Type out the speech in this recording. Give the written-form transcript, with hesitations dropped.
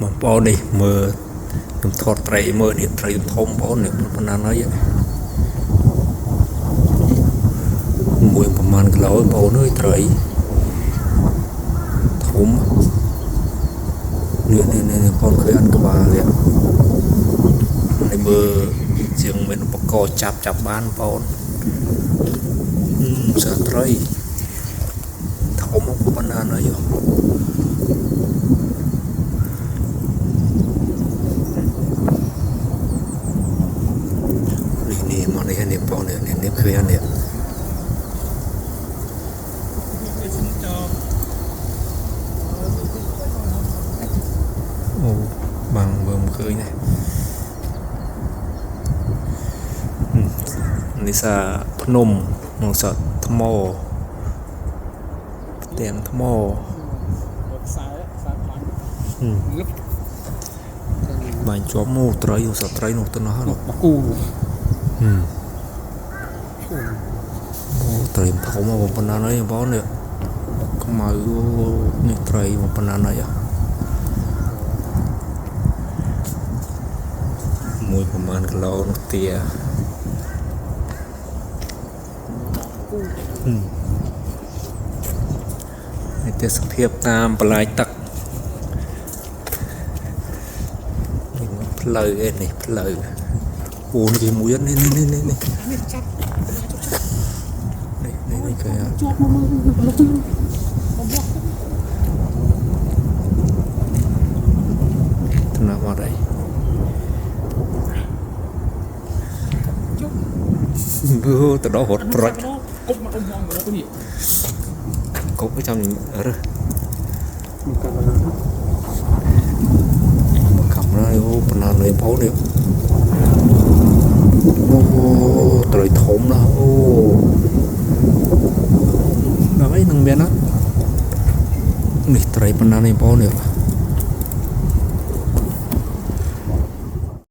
បងប្អូននេះមើលខ្ញុំថតត្រីមើលនេះត្រីធំបងប្អូននេះប៉ុណ្ណាហើយមួយប្រហែលគីឡូបងប្អូនអើយត្រីធំនេះបងប្អូនឃើញអត់ក្បាលនេះហើយមើលជាងមានឧបករណ៍ចាប់បានបងប្អូនសាត្រីធំប៉ុណ្ណាហើយមកនេះនេះបងនេះឃើញនេះអូបាំងមើលឃើញនេះនេះសាភ្នំមកសាថ្មផ្ទាំងថ្មបាញ់ជាប់មកត្រីសាត្រីនោះទៅនោះបកគូអូត្រីធំមកប៉ុណ្ណាហើយបងនេះខ្មៅនេះត្រីមកប៉ុណ្ណាហើយមួយប្រហែលគីឡូនោះទានេះទេសភាពតាមបន្លាយទឹកនេះផ្លូវឯនេះផ្លូវអូនេះមួយនេះគេជាប់មកថ្នាក់មកđây bữa từ đó hột project cục ở trong rồi cầm ra ô phần nào này phố đi ô trời thủng đó ô đó mấy thằng bé nó này trời phần nào này phố đi